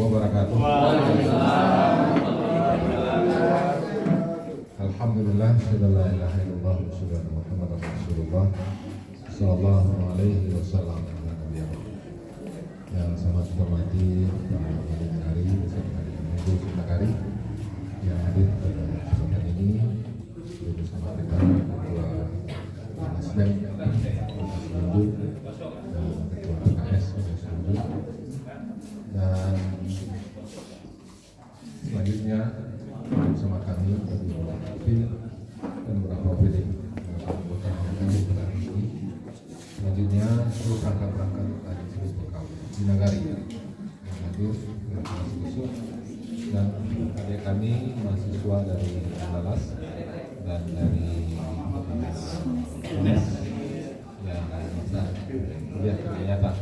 wabarakatuh. Alhamdulillah, la ilaha illallah wa sallallahu Muhammadar Rasulullah sallallahu alaihi wasallam. Yang sangat hormati Pak Hari beserta Ibu Sundakari yang hadir pada kesempatan ini bersama kita Ketua Nasdem Selanjut dan Ketua PKS Selanjut, dan selanjutnya bersama kami dari beberapa profil dan beberapa OPD anggota yang hadir pada hari ini. Selanjutnya seluruh perangkat-perangkat dari seluruh kaum di Nagari yang hadir dengan khusus, dan adik kami mahasiswa dari Lalas dan dari UNES yang masa kuliah nyata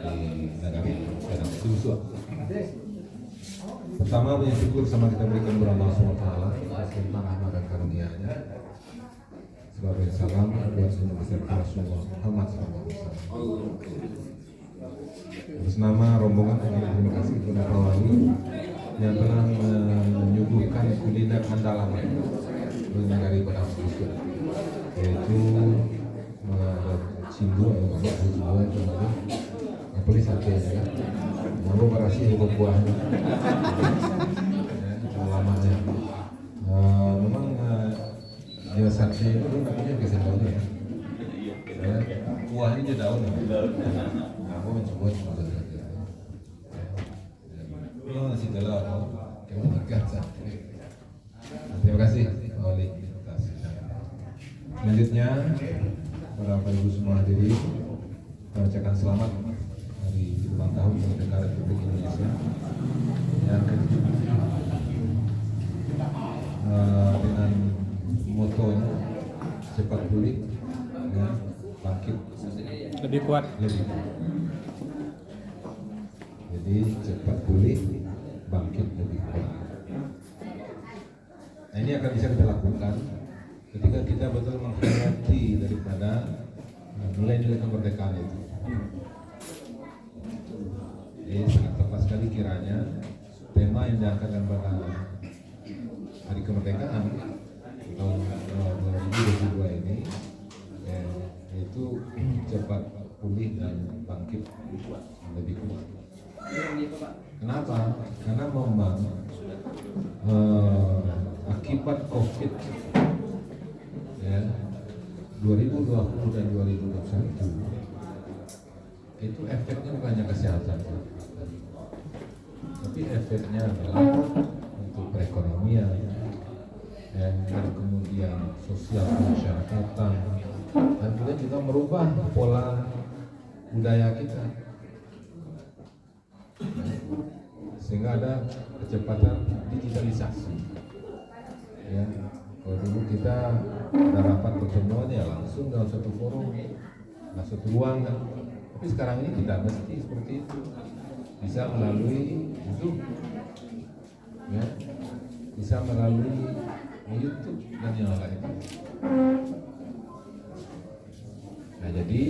di Nagari dan Susua. Pertama, punya syukur sama kita berikan kepada Allah SWT tentang rahmat dan karunia-Nya. Sebagai salam buat seluruh besar Rasulullah Muhammad SAW. Atas nama rombongan, terima kasih kepada Pak Wali yang telah menyuguhkan kuliner andalan dari pada Rasul, yaitu ada cimbu itu apalagi sate ya. Mau berasi buku buahnya, lamanya. Memang dia sate itu namanya kesendaunnya ya. Kuahnya daun. Aku mencoba sate. Ini masih dalam. Kamu makan sate. Terima kasih Pak Wali atas. Selanjutnya para Bapak Ibu semua hadirin, kita ucapkan selamat hari ulang tahun kemerdekaan Republik Indonesia yang ke-70 dengan motonya cepat pulih, ya, bangkit lebih kuat. Jadi cepat pulih, bangkit lebih kuat. Nah, ini akan bisa kita lakukan ketika kita betul menghayati daripada nilai-nilai kemerdekaan itu. Jadi sangat tepat sekali kiranya tema yang diangkat pada Hari Kemerdekaan tahun 2022 ini, yaitu cepat pulih dan bangkit lebih kuat. Kenapa? Karena memang akibat COVID ya, 2020 dan 2021 itu efeknya bukan hanya kesehatan, tapi efeknya adalah untuk perekonomian dan kemudian sosial kemasyarakatan, dan kemudian juga merubah pola budaya kita, sehingga ada kecepatan digitalisasi. Ya, kalau dulu kita ada rapat pertemuan ya langsung dalam satu forum, dalam satu ruangan, tapi sekarang ini tidak mesti seperti itu, bisa melalui Zoom, ya, bisa melalui YouTube dan yang lain. Nah, jadi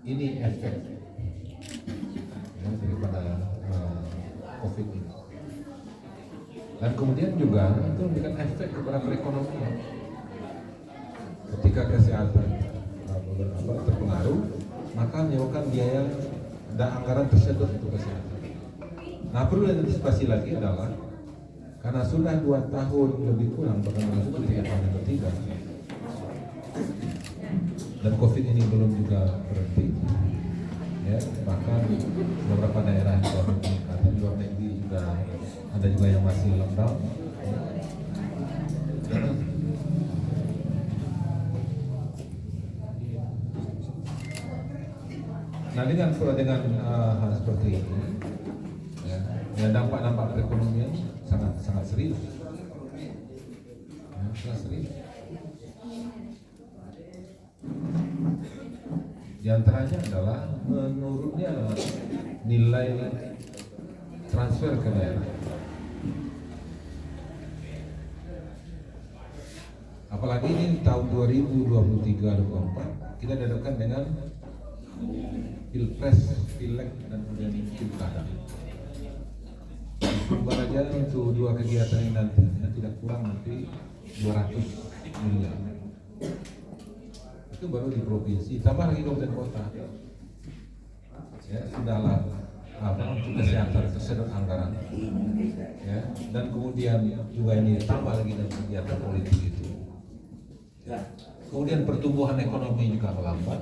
ini efek ya, daripada COVID ini. Dan kemudian juga itu memberikan efek kepada perekonomian. Ketika kesehatan terpengaruh, maka menyebabkan biaya dan anggaran tersedot untuk kesehatan. Nah, perlu diantisipasi lagi adalah karena sudah 2 tahun lebih kurang, bahkan masuk ke 3 tahun yang ketiga, dan COVID ini belum juga berhenti. Ya, bahkan beberapa daerah juga meningkat, di luar negeri juga ada juga yang masih lockdown. Nah, dengan hal seperti ini, ya, dampak perekonomian sangat serius, ya, sangat serius. Di antaranya adalah menurunnya nilai transfer ke daerah. Apalagi ini tahun 2023-2024 kita dihadapkan dengan pilpres, pileg, dan kemudian pilkada. Sumber aja untuk dua kegiatan ini nantinya tidak kurang nanti 200 miliar. Itu baru di provinsi, tambah lagi kabupaten kota. Ya, sudahlah untuk kesehatan tersedot anggaran. Ya, dan kemudian juga ini tambah lagi dengan kegiatan politik itu. Kemudian pertumbuhan ekonomi juga melambat.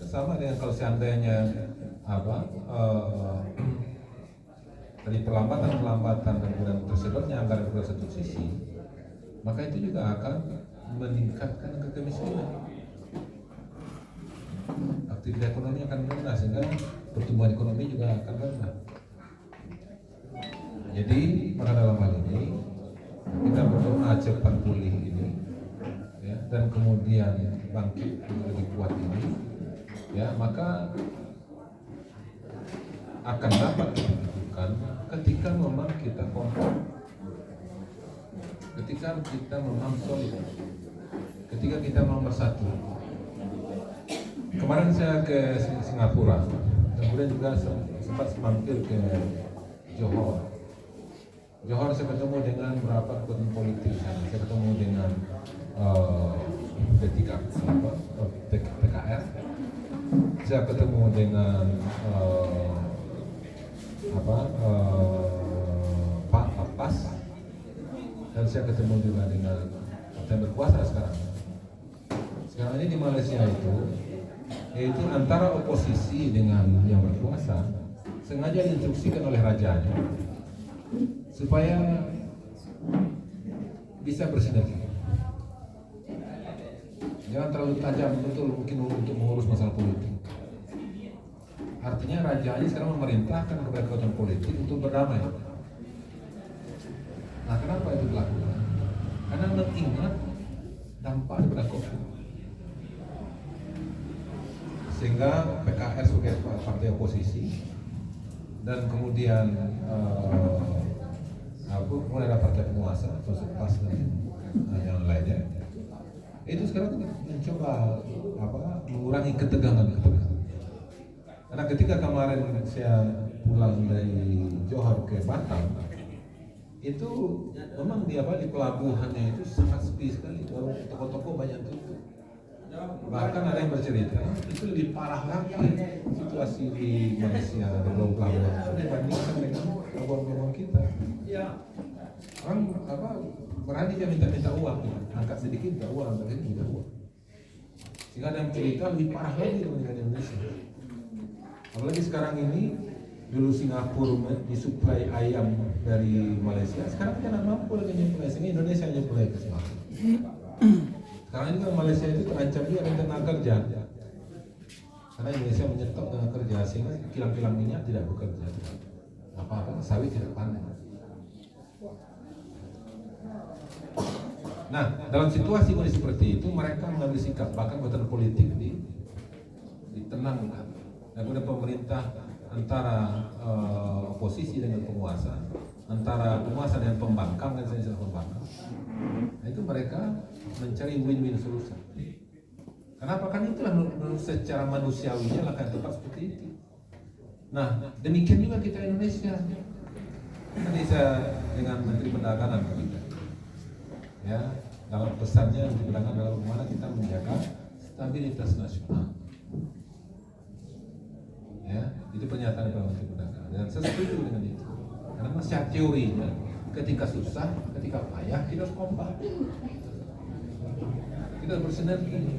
Sama dengan kalau seandainya dari pelambatan dan kemudian tersedotnya anggaran ke satu sisi, maka itu juga akan meningkatkan kemiskinan. Aktivitas ekonomi akan rendah sehingga pertumbuhan ekonomi juga akan rendah. Jadi maka dalam hal ini kita berdoa cepat pulih ini, ya, dan kemudian bangkit lebih kuat ini, ya, maka akan dapat dilakukan ketika memang kita kompak, ketika kita memang solid, ketika kita memang bersatu. Kemarin saya ke Singapura, kemudian juga sempat mampir ke Johor. Johor saya ketemu dengan beberapa kekuatan politik sana. Saya ketemu dengan PKR. Saya ketemu dengan Pak Pas, dan saya ketemu juga dengan yang berkuasa sekarang. Sekarang ini di Malaysia itu, yaitu antara oposisi dengan yang berkuasa sengaja diinstruksikan oleh rajanya supaya bisa bersinergi. Jangan terlalu tajam betul mungkin untuk mengurus masalah politik. Artinya raja ini sekarang memerintahkan kepada kekuatan politik untuk berdamai. Nah, kenapa itu dilakukan? Karena mengingat dampak daripada COVID. Sehingga PKR sebagai partai oposisi dan kemudian mulai ada partai penguasa, terus PAS dan yang lainnya, itu sekarang mencoba mengurangi ketegangan. Karena ketika kemarin saya pulang dari Johor ke Batam, itu memang di pelabuhannya itu sangat sepi sekali, toko-toko banyak tutup. Bahkan ada yang bercerita itu lebih parah lagi situasi di Malaysia di pelabuhan dibandingkan dengan pelabuhan kita. Orang berani dia minta uang, angkat sedikit minta uang, angkat sedikit minta uang. Sehingga ada yang cerita lebih parah lagi dibandingkan Indonesia. Apalagi sekarang ini, dulu Singapura disuplai ayam dari Malaysia, sekarang kita tidak mampu lagi nyuplai, sehingga Indonesia nyuplai ke Singapura. Sekarang ini kan Malaysia itu terancam dia dengan tenaga kerja, karena Indonesia menyetop tenaga kerja sehingga kilang-kilang minyak tidak bekerja, sawit tidak panen. Nah, dalam situasi kondisi seperti itu mereka mengambil sikap, bahkan kekuatan politik ditenangkan. Dan kemudian pemerintah antara oposisi dengan penguasa, antara penguasa dengan pembangkang dan istilah pembangkang, nah, itu mereka mencari win-win solution. Kenapa? Kan itulah secara manusiawinya langkah yang tepat seperti itu. Nah, demikian juga kita Indonesia. Tadi saya dengan Menteri Perdagangan kita, ya, dalam pesannya Menteri Perdagangan adalah bagaimana kita menjaga stabilitas nasional. Ya, itu pernyataan dari Menteri Perdagangan dan saya setuju dengan itu. Karena secara teorinya, ketika susah, ketika payah, kita harus kompak, kita harus bersinergi.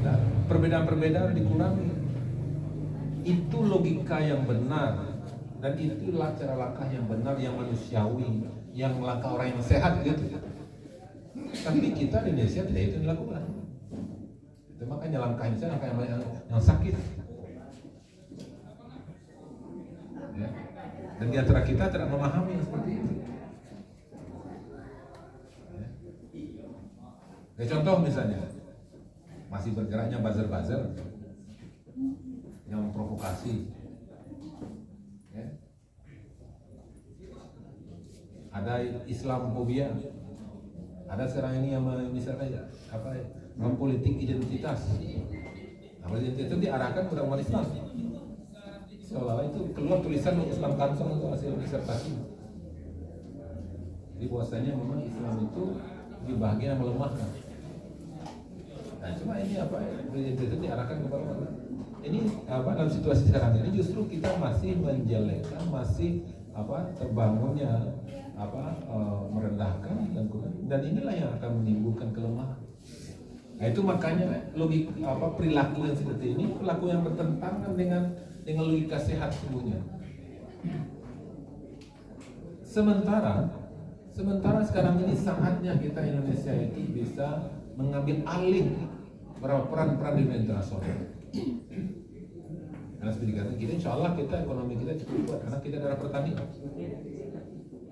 Nah, perbedaan-perbedaan dikurangi. Itu logika yang benar dan itulah cara langkah yang benar, yang manusiawi, yang langkah orang yang sehat gitu. Tapi kita di Indonesia tidak itu dilakukan. Itu makanya langkah ini langkah yang sakit. Ya. Dan di antara kita tidak memahami seperti itu. Ya, contoh misalnya masih bergeraknya buzzer-buzzer yang memprovokasi, ya. Ada Islamofobia, ada sekarang ini yang misalnya politik identitas. Nah, politik itu diarahkan kepada umat Islam. Seolah-olah itu keluar tulisan Usman Kansong untuk hasil disertasi. Jadi bahwasanya memang Islam itu di bagian yang melemahkan. Nah, cuma ini apa? Politik itu diarahkan kepada umat Islam. Ini apa dalam situasi sekarang ini justru kita masih menjelekkan, masih terbangunnya merendahkan dan inilah yang akan menimbulkan kelemahan. Nah, itu makanya perilaku yang seperti ini perilaku yang bertentangan dengan logika sehat sebenarnya. Sementara sekarang ini saatnya kita Indonesia itu bisa mengambil alih peran di dunia internasional. Karena seperti dikatakan kita, insya Allah ekonomi kita cukup kuat karena kita daerah pertanian.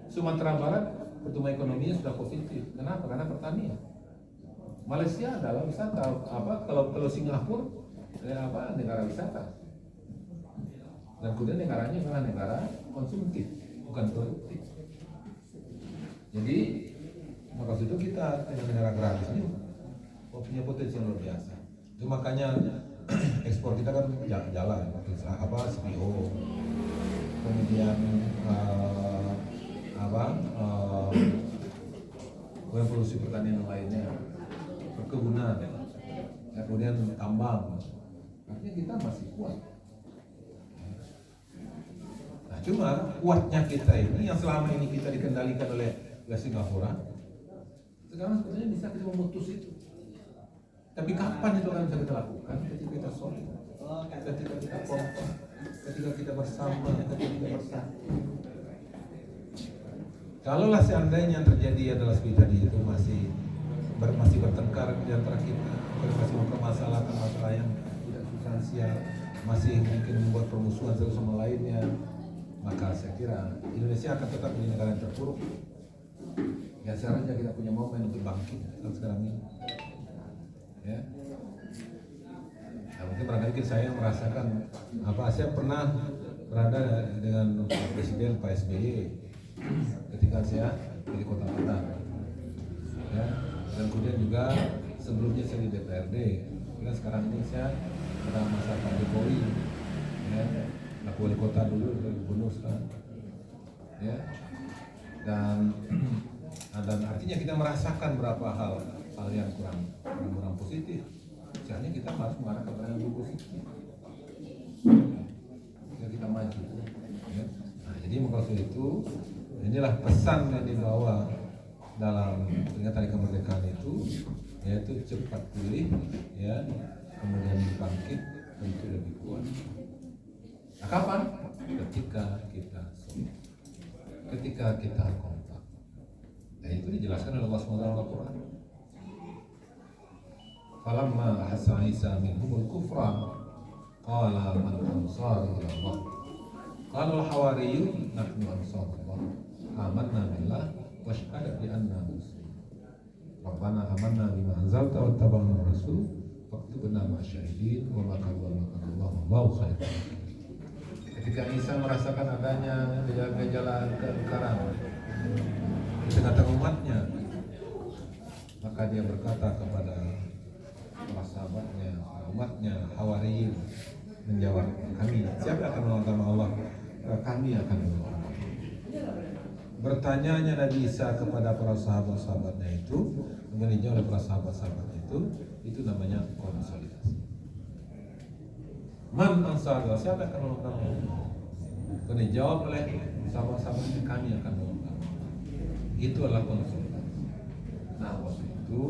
Sumatera Barat pertumbuhan ekonominya sudah positif. Kenapa? Karena pertanian. Malaysia adalah wisata. Kalau Singapura negara wisata. Dan kemudian negaranya adalah negara konsumtif, bukan produktif. Jadi maka itu kita dengan negara gratis ini punya potensi yang luar biasa. Itu makanya ekspor kita kan jalan, CPO, kemudian produksi pertanian lainnya, perkebunan, kemudian tambang. Artinya kita masih kuat. Nah, cuma kuatnya kita ini yang selama ini kita dikendalikan oleh Singapura, sekarang sebetulnya bisa kita memutus itu. Tapi kapan itu akan bisa kita lakukan? Ketika kita solid, ketika kita kompak, ketika kita bersama, ketika kita bersatu. Kalaulah seandainya yang terjadi adalah seperti tadi itu masih bertengkar di antara kita, masih mempermasalahkan masalah yang tidak substansial, masih mungkin membuat permusuhan satu sama lainnya, maka saya kira Indonesia akan tetap menjadi negara yang terpuruk. Ya seharusnya kita punya momen untuk bangkit sekarang ini. Ya. Nah, mungkin barangkali saya merasakan saya pernah berada dengan Presiden Pak SBY ketika saya di Kota Padang, ya, dan kemudian juga sebelumnya saya di DPRD, dan sekarang ini saya pada masa Pak Jokowi, ya, aku wali kota dulu, gubernur sekarang, ya, dan artinya kita merasakan berapa hal yang kurang positif. Sebenarnya kita harus mengarahkan pada yang positif. Kita maju. Ya. Nah, jadi maksud itu inilah pesan yang dibawa dalam peringatan hari kemerdekaan itu, yaitu cepat pulih, ya, kemudian bangkit untuk lebih kuat. Nah, kapan? Ketika kita solid, ketika kita kompak. Dan itu dijelaskan oleh Allah SWT dalam Al-Quran. Falamma ahassa Isa minhumul kufra qala man ansari ila Allah. Qala al-hawariyun nahnu ansarullah. Amanna billah wa syahada bi anna muslimun. Rabbana amanna bima anzalta wa tabana rasul faktubna masyahidin wa makallahu wallahu khairul hakimin. Ketika Isa merasakan adanya gejala keengkaran di tengah-tengah umatnya, maka dia berkata kepada para sahabatnya, umatnya, Hawariyin, menjawab, kami, siapa akan menolong Allah? Kami akan menolong. Bertanyanya Nabi Isa kepada para sahabat-sahabatnya itu, kemudian dijawab oleh para sahabat-sahabat itu namanya konsolidasi. Man ansar, siapa akan menolong kamu? Kemudian dijawab oleh sahabat-sahabatnya, kami akan menolong kamu. Itu adalah konsolidasi. Nah, waktu itu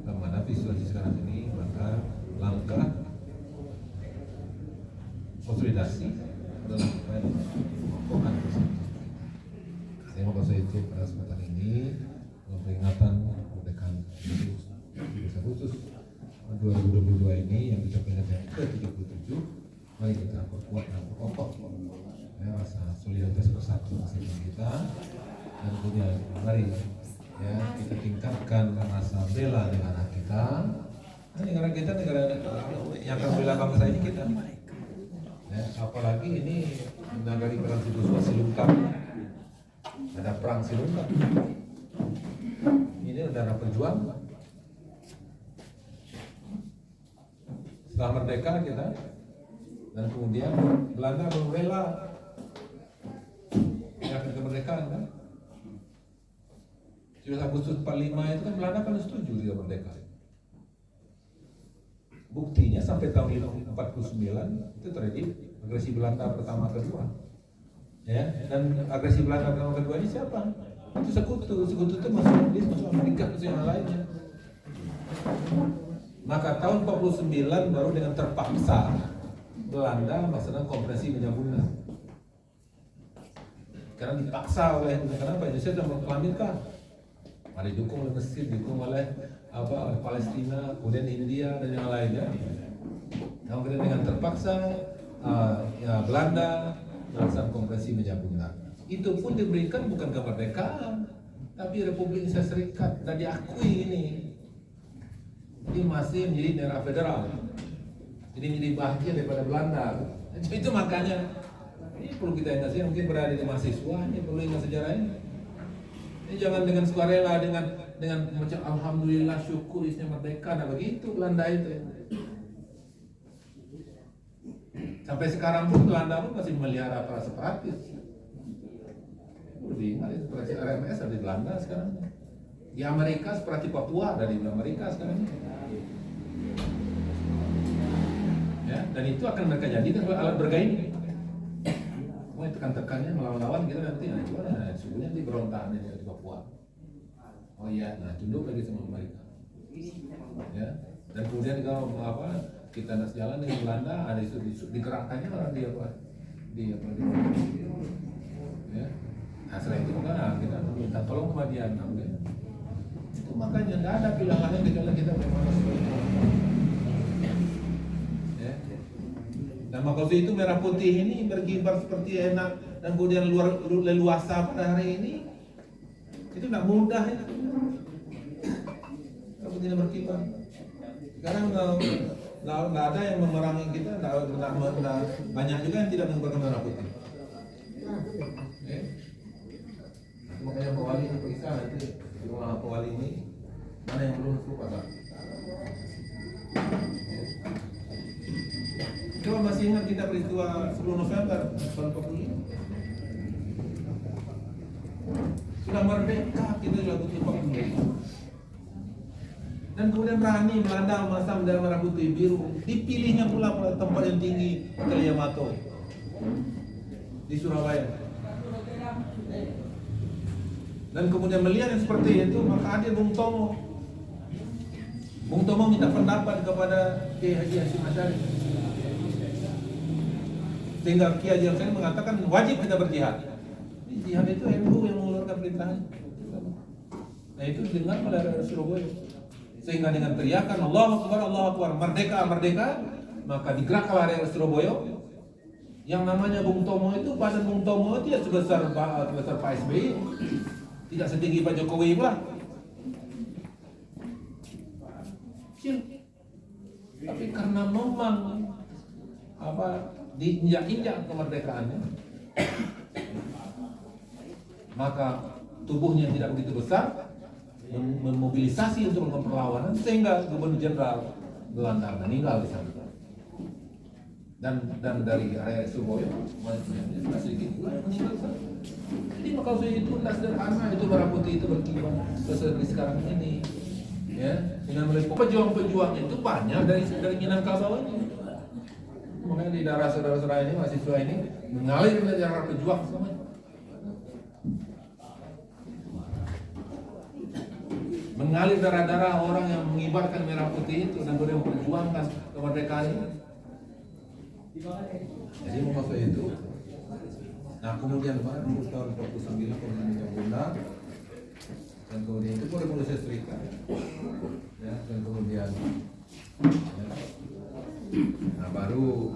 menghadapi situasi sekarang ini, maka langkah konsolidasi adalah supaya mengukuhkan persatuan. Saya mau bahasa itu pada kesempatan ini peringatan kemerdekaan Agustus 2022 ini yang kita peringatan ke-37. Mari kita perkuat dan perkokoh rasa solidaritas bersatu kita, dan kemudian mari kita tingkatkan rasa bela negara kita. Negara kita negara yang akan bela bangsa ini kita. Apalagi ini negara perang situasi lengkap, ada perang silungkap. Ini negara pejuang. Setelah merdeka kita, dan kemudian Belanda belum rela menyiapkan kemerdekaan kan. 17 Agustus 45 itu kan Belanda kan setuju dia merdeka. Buktinya sampai tahun 49 itu terjadi agresi Belanda pertama kedua. Ya, dan agresi Belanda pertama kedua ini siapa? Itu sekutu itu masuk Inggris, masuk Amerika, masuk yang lainnya. Maka tahun 49 baru dengan terpaksa Belanda melaksanakan konferensi Menyambuna. Karena dipaksa oleh, kenapa Indonesia sudah mengklaimkan, didukung oleh Mesir, didukung oleh Palestina, kemudian India dan yang lainnya. Kemudian dengan terpaksa Belanda melaksanakan konferensi Menyambuna. Itu pun diberikan bukan kemerdekaan, tapi Republik Indonesia Serikat dan diakui ini. Ini masih menjadi daerah federal. Jadi menjadi bagian daripada Belanda. Itu makanya ini perlu kita ingat sih, mungkin berada di mahasiswa, ini perlu ingat sejarah ini. Ini jangan dengan sukarela, dengan macam alhamdulillah syukur isinya merdeka, nah begitu Belanda itu. Sampai sekarang pun Belanda pun masih memelihara para separatis. Lebih ingat seperti RMS ada di Belanda sekarang. Di Amerika seperti Papua dari Amerika sekarang. Ya, dan itu akan mereka jadikan alat bergaining. Mau tekan-tekannya melawan-lawan kita nanti, sebenarnya di berontak di Papua. Oh iya, tunduk lagi sama mereka. Ya, dan kemudian kalau kita nak jalan dengan Belanda, ada isu digerakkannya orang di ya. Nah, setelah itu kita minta tolong kematian. Itu makanya tidak ada pilihan lain kecuali kita memang ya. Dan maka itu merah putih ini berkibar seperti enak dan kemudian leluasa pada hari ini itu tidak mudah ya. Kalau tidak berkibar. Sekarang nggak ada yang memerangi kita, banyak juga yang tidak mengibarkan merah putih. Ya. Makanya Pak Wali ini periksa nanti di rumah Pak Wali ini mana yang belum lupa. Coba masih ingat kita peristiwa 10 November tahun 45. Sudah merdeka kita sudah butuh 45. Dan kemudian berani Belanda memasang bendera merah putih biru. Dipilihnya pula tempat yang tinggi Hotel Yamato di Surabaya. Dan kemudian melihat yang seperti itu, maka hadir Bung Tomo. Bung Tomo minta pendapat kepada Kiai Haji Hashim Asy'ari. Sehingga Kiai Haji Hashim mengatakan wajib kita berjihad. Jihad itu NU yang mengeluarkan perintahan. Nah itu dengar oleh Surabaya. Sehingga dengan teriakan Allahu Akbar, merdeka, merdeka, maka digerakkanlah area Surabaya. Yang namanya Bung Tomo itu, badan Bung Tomo itu ya sebesar Pak SBY. Tidak setinggi Pak Jokowi pula. Kecil. Tapi karena memang diinjak-injak kemerdekaannya, maka tubuhnya tidak begitu besar, memobilisasi untuk melakukan perlawanan, sehingga Gubernur Jenderal Belanda meninggal di sana. Dan dari area Surabaya masih sedikit meninggal di sana. Jadi maka itu tidak sederhana, itu merah putih itu berkibar seperti sekarang ini. Ya, dengan melihat pejuang-pejuang itu banyak dari Minangkabau ini. Makanya di daerah saudara-saudara ini, mahasiswa ini mengalir darah pejuang semuanya. Mengalir darah-darah orang yang mengibarkan merah putih itu dan kemudian memperjuangkan kemerdekaan ini. Jadi maksud itu. Nah kemudian tahun 49 kemudian Bunda, dan kemudian itu Revolusi Serikat. Ya, dan kemudian nah baru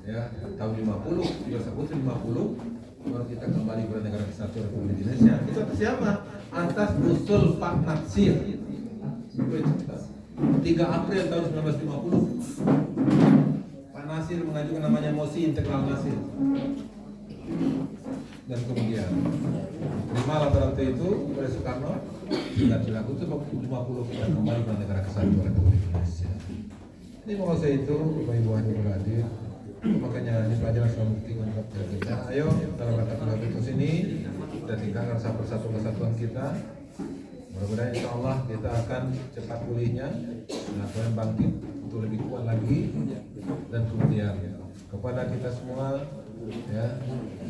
ya tahun 50, 1950 baru kita kembali ke negara kesatuan Republik Indonesia. Itu atas siapa? Atas usul Pak Natsir. 3 April tahun 1950 Pak Natsir mengajukan namanya mosi integral Natsir. Dan kemudian terimalah pada waktu itu oleh Soekarno dan dilakukan itu 50 kita kembali ke negara kesatuan Republik Indonesia. Ini menguasai itu Bapak Ibu hadirin hadir. Makanya ini pelajaran selalu buktikan kepada kita. Ayo dalam rangka Agustus ini kita tingkatkan rasa persatuan kesatuan kita. Mudah-mudahan insya Allah kita akan cepat pulihnya, dan akan bangkit untuk lebih kuat lagi. Dan kemudian kepada kita semua, ya,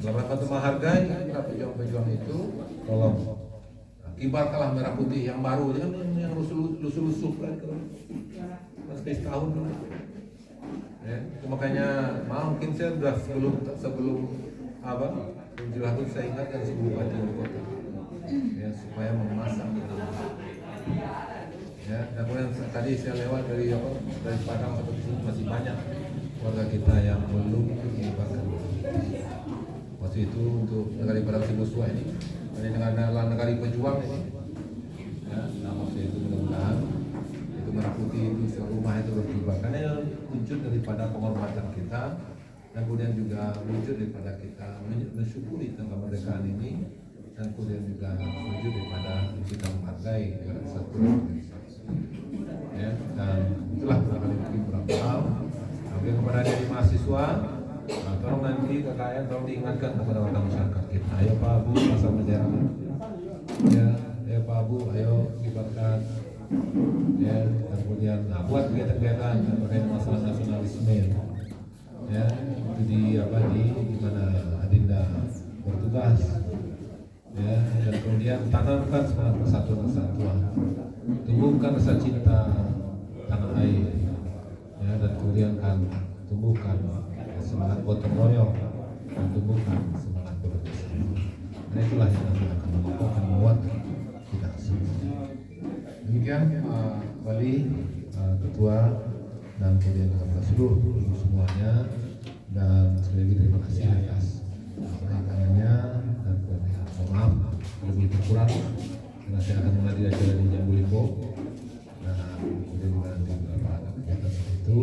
dalam rangka untuk menghargai para pejuang-pejuang itu, tolong kibarkanlah merah putih yang baru, jangan yang lusuh-lusuh kan, masih setahun. Ya, itu makanya mungkin saya sudah sebelum apa menjelaskan, saya ingatkan sebelum Bupati Kota, ya, supaya memasak. Ya, dan kemudian tadi saya lewat dari Padang sampai sini masih banyak warga kita yang belum mengibarkan. Waktu itu untuk negara Padang Sibuswa ini, negara pejuang ini, ya, waktu itu mudah-mudahan itu merah putih itu serumah itu berkibar, karena yang wujud daripada penghormatan kita, dan kemudian juga wujud daripada kita mensyukuri tentang kemerdekaan ini, dan kemudian juga wujud daripada kita menghargai satu organisasi. Ya, dan itulah barangkali mungkin beberapa hal. Kemudian kepada dari mahasiswa, tolong nanti KKN tolong diingatkan kepada warga masyarakat kita. Ayo Pak Abu, masa menjara. Ya, ayo Pak Abu, ayo kibarkan. Ya, dan kemudian buat kegiatan-kegiatan terkait masalah nasionalisme. Ya, itu di mana Adinda bertugas. Ya, dan kemudian tanamkan semangat persatuan, tumbuhkan rasa cinta tanah air, ya, dan kemudian kan tumbuhkan semangat gotong royong, dan tumbuhkan semangat bekerjasama. Nah, itulah yang nanti akan membuat kita semua. Demikian Wali, Ketua, dan kemudian kepada seluruh semuanya, dan sekali lagi terima kasih atas perhatiannya, dan maaf lebih kurang karena saya akan menghadiri acara di Jambu Limpo, dan kemudian nanti beberapa kegiatan seperti itu.